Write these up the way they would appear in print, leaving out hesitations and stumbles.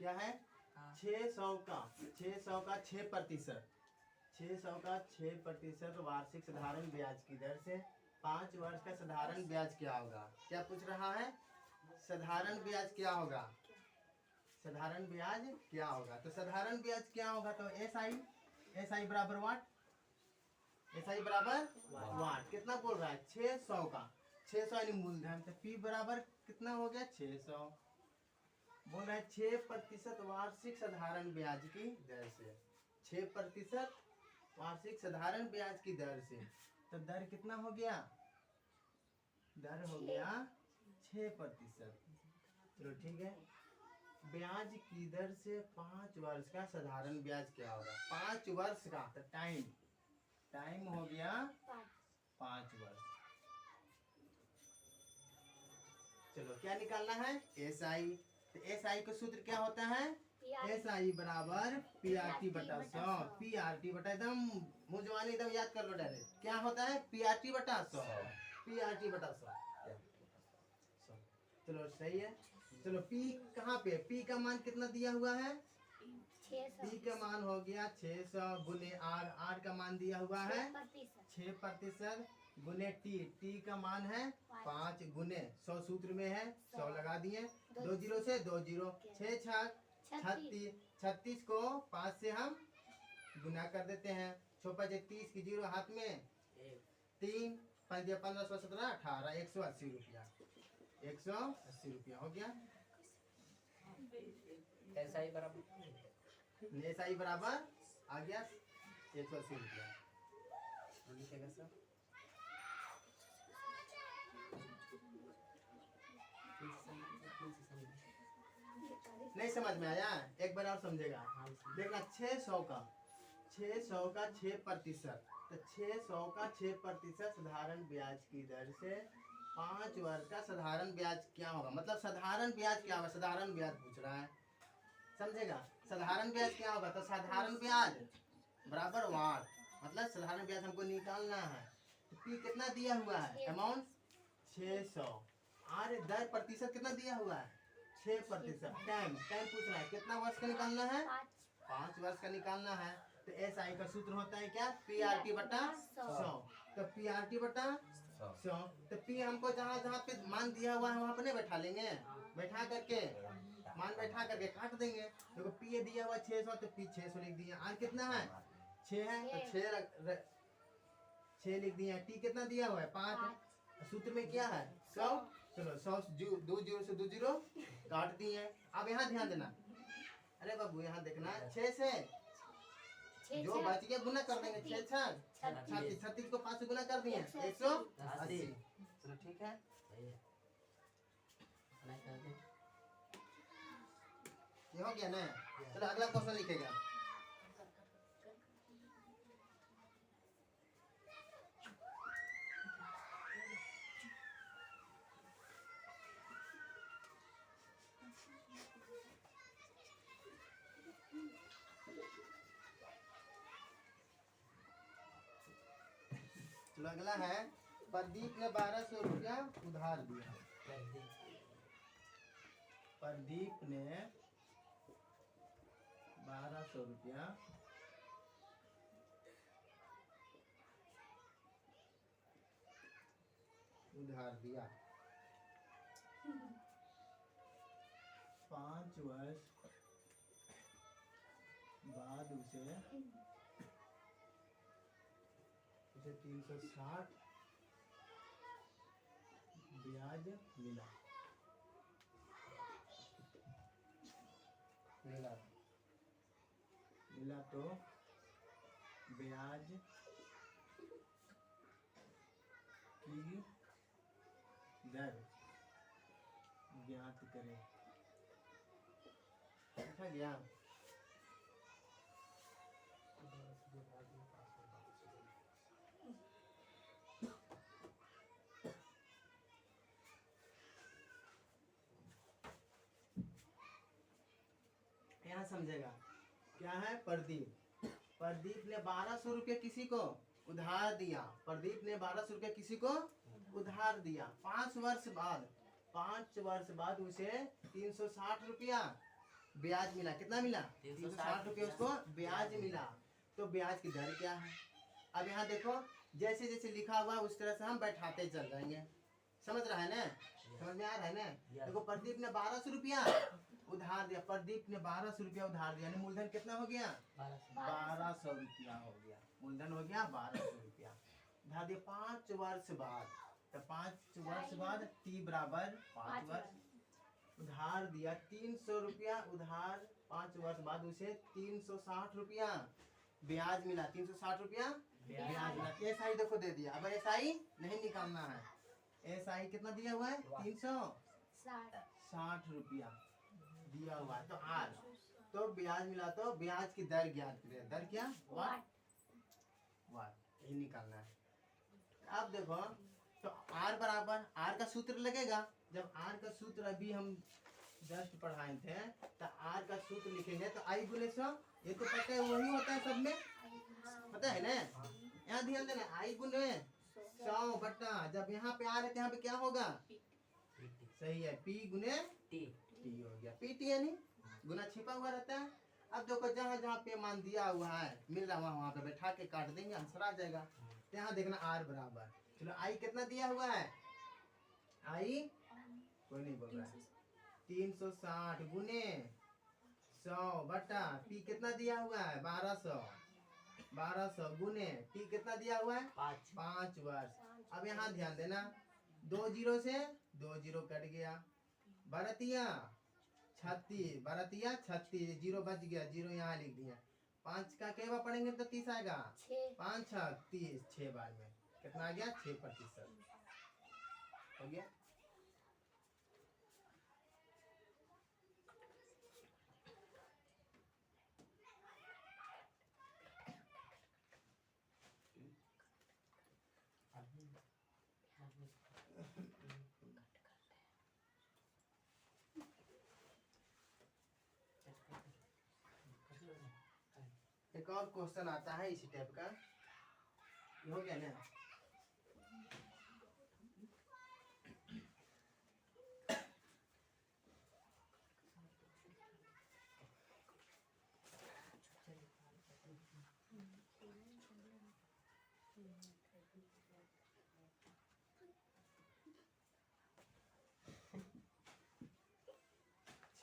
क्या है 600 का 6% 6% वार्षिक साधारण ब्याज की दर से 5 वर्ष का साधारण ब्याज क्या होगा। क्या पूछ रहा है, साधारण ब्याज क्या होगा, साधारण ब्याज क्या होगा। तो साधारण ब्याज क्या होगा, तो एस आई बराबर वाट, एस आई बराबर वाट। कितना बोल रहा है 600 का, 600 यानी मूलधन, तो पी बराबर कितना हो गया 600। बोल रहा है 6% वार्षिक साधारण ब्याज की दर से, 6% वार्षिक साधारण ब्याज की दर से। तो दर कितना हो गया, दर हो गया 6%। चलो ठीक है, ब्याज की दर से 5 वर्ष का साधारण ब्याज क्या होगा। 5 वर्ष का, तो टाइम हो गया 5 वर्ष। चलो क्या निकालना है, एस आई। तो एस आई का सूत्र क्या होता है, एस आई बराबर पी आर टी बटा 100। पी आर टी बटा, एकदम मुंह जवानी एकदम याद कर लो डायरेक्ट, क्या होता है पी आर टी बटा 100, पी आर टी बटा 100। चलो सही है। चलो पी कहाँ पे, पी का मान कितना दिया हुआ है, पी का मान हो गया 600 गुने आर, आर का मान दिया हुआ है 6% गुने टी का मान है 5 गुने 100 सूत्र में है 100 लगा दिए, 2 जीरो से 2 जीरो, 6 छक 36, 36 को 5 से हम गुना कर देते हैं, 6 5 30 की जीरो हाथ में 3 5 15 16 17 18, 180 रुपया, 180 रुपया हो गया। एस आई बराबर एस आई बराबर आ गया 180 रुपया। लिखेगा सर, नहीं समझ में आया, एक बार और समझेगा। देखना 600 का 6% तो 600 का 6% साधारण ब्याज की दर से 5 वर्ष का साधारण ब्याज क्या होगा। मतलब साधारण ब्याज क्या होगा, साधारण ब्याज पूछ रहा है, समझेगा। साधारण ब्याज क्या होगा, तो साधारण ब्याज बराबर वाट, मतलब साधारण ब्याज हमको निकालना है। तो पी कितना दिया हुआ है, अमाउंट 600, आर दर प्रतिशत कितना दिया हुआ है 6%। टाइम पूछ रहा है कितना वर्ष का निकालना है, 5 वर्ष का निकालना है। तो एस आई का सूत्र होता है क्या, पी आर टी बटा 100। तो पी आर टी बटा 100, तो पी हमको जहाँ जहाँ पे मान दिया हुआ है वहाँ पे नहीं बैठा लेंगे, बैठा करके मान बैठा करके काट देंगे। देखो पी दिया हुआ 600, तो पी 600 लिख दिया, आर कितना है 6 है, तो 6 लिख दिया। टी कितना दिया हुआ है 5, सूत्र में क्या है 100। चलो 100 2 जीरो से 2 जीरो काट दिए। अब यहाँ ध्यान देना, अरे बाबू यहाँ देखना, 6 से जो बच गया गुना कर देंगे, 6 छक 36 को 5 से गुना कर दिए 180। चलो ठीक है, ये हो गया ना। चलो अगला क्वेश्चन लिखेगा। चलो अगला है, प्रदीप ने 1200 रुपया उधार दिया। प्रदीप ने 1200 रुपया उधार दिया, 5 वर्ष बाद उसे 360 ब्याज मिला तो ब्याज की दर ज्ञात करें। लिखा गया। यहाँ समझेगा क्या है, प्रदीप ने 1200 रुपये किसी को उधार दिया, प्रदीप ने 1200 रुपये किसी को उधार दिया। 5 वर्ष बाद उसे 360 रुपया ब्याज मिला, कितना मिला? 360 रुपये उसको ब्याज मिला। तो ब्याज की दर क्या है? अब यहाँ देखो, जैसे जैसे लिखा हुआ है उस तरह से हम बैठाते चल जाएंगे। समझ रहा है ना? समझ में आ रहा है ना? देखो, प्रदीप ने 1200 रुपया उधार दिया। प्रदीप ने 1200 रुपया उधार दिया, यानी मूलधन कितना हो गया? 1200 रुपया हो गया। मूलधन हो गया 1200 रुपया। उधार दिया 5 वर्ष बाद, तो 5 वर्ष बाद टी बराबर 5 वर्ष। उधार दिया 300 रुपया, उधार 5 वर्ष बाद उसे 360 रुपया ब्याज मिला। 360 रुपया ब्याज मिला। एसआई देखो दे दिया। अब एसआई नहीं निकालना है। एसआई कितना दिया हुआ है? 360 रुपया दिया हुआ है। तो आर, तो ब्याज मिला, तो ब्याज की दर ज्ञात करें। दर क्या? वाट। यही निकालना है। अब देखो, तो आर बराबर, आर का सूत्र लगेगा। जब आर का सूत्र अभी हम जस्ट पढ़ाए थे, तो आर का सूत्र लिखेंगे तो आई गुने 100। ये तो पता है, वही होता है सब में, पता है ना? यहाँ ध्यान देना, आई गुने 100 बटा, जब यहाँ पे आ रहे थे, यहाँ पे क्या होगा? सही है, पी गुने टी हो गया। पी टी यानी गुना छिपा हुआ रहता है। अब देखो, जहाँ जहाँ पे मान दिया हुआ है मिल रहा है, वहाँ पे बैठा के काट देंगे, आंसर आ जाएगा। तो यहाँ देखना आर बराबर, चलो आई कितना दिया हुआ है? आई कोई नहीं बोल रहा है। 360 गुने 100 बटा पी कितना दिया हुआ है? 1200। 1200 गुने टी कितना दिया हुआ है? 5 वर्ष। अब यहाँ ध्यान देना, 2 जीरो से 2 जीरो कट गया। बरतिया 36, बरतिया 36, जीरो बच गया, जीरो यहाँ लिख दिया। 5 का कई बार पढ़ेंगे तो 30 आएगा? 5 6 30, 6 बार में कितना आ गया? 6% हो गया। एक और क्वेश्चन आता है इसी टाइप का, ये हो गया ना?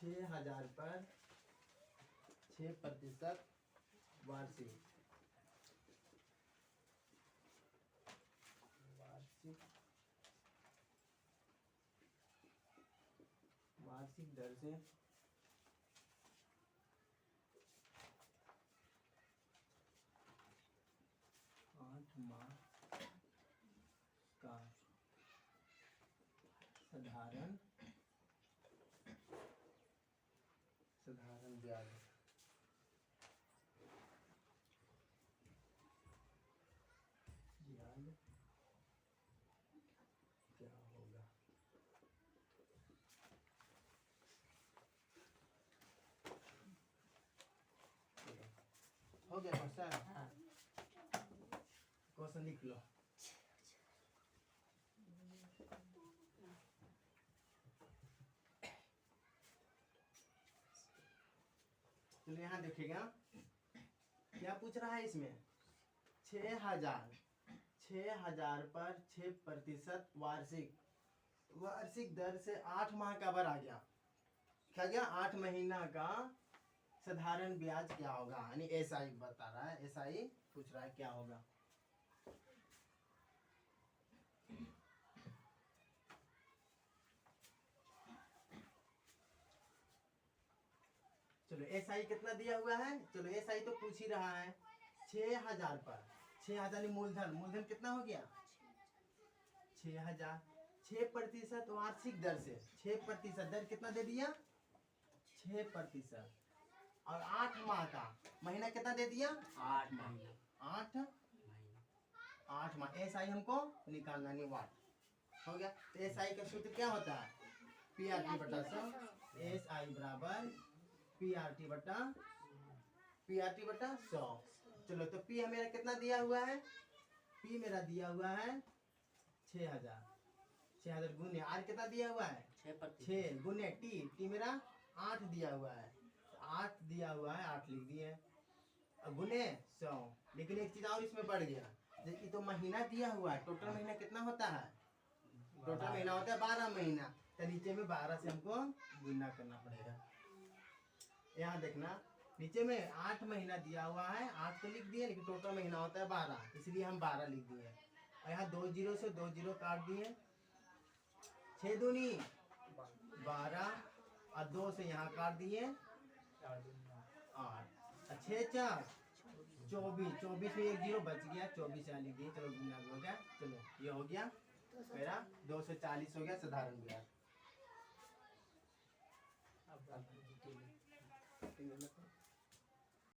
6000 पर 6% वार्षिक, वार्षिक दर से 8 माह का साधारण ब्याज क्या होगा? हो गया क्वेश्चन? क्वेश्चन लिख लो। चलिए यहाँ देखिएगा क्या पूछ रहा है इसमें। 6000 पर 6% वार्षिक दर से 8 माह का बर आ गया। क्या गया? 8 महीना का साधारण ब्याज क्या होगा? यानी एसआई बता रहा है, एसआई पूछ रहा है क्या होगा। चलो एसआई कितना दिया हुआ है? चलो एसआई तो पूछ ही रहा है। 6000 पर 6000 मूलधन कितना हो गया? 6000। 6% वार्षिक दर से 6% दर कितना दे दिया? 6%। और 8 माह का महीना कितना दे दिया? 8 माह। 8 माह एसआई हमको निकालना नहीं, वाट हो गया। तो एसआई का सूत्र क्या होता है? पीआरटी बटा 100। एसआई बराबर पीआरटी बटा 100। चलो तो पी मेरा कितना दिया हुआ है? पी मेरा दिया हुआ है 6000 गुने आर कितना दिया हुआ है? 6 गुने टी मेरा 8 दिया हुआ है। 8 दिया हुआ है, 8 लिख दिए, गुने 100। लेकिन एक चीज और इसमें बढ़ गया, जैसे तो महीना दिया हुआ है, टोटल महीना कितना होता है, टोटल महीना होता है 12 महीना, तो नीचे में 12 से हमको गुना करना पड़ेगा। यहाँ देखना नीचे में 8 महीना दिया हुआ है, 8 तो लिख दिए, लेकिन टोटल महीना होता है 12, इसलिए हम 12 लिख दिए। और यहाँ 2 जीरो से 2 जीरो काट दिए, 6 दूनी 12 और 2 से यहाँ काट दिए 8, 6 4 24, 24 में 1 जीरो बच गया, 24 यहाँ लिख दिए। चलो गुना हो गया, चलो ये हो गया मेरा 240 हो गया साधारण ब्याज।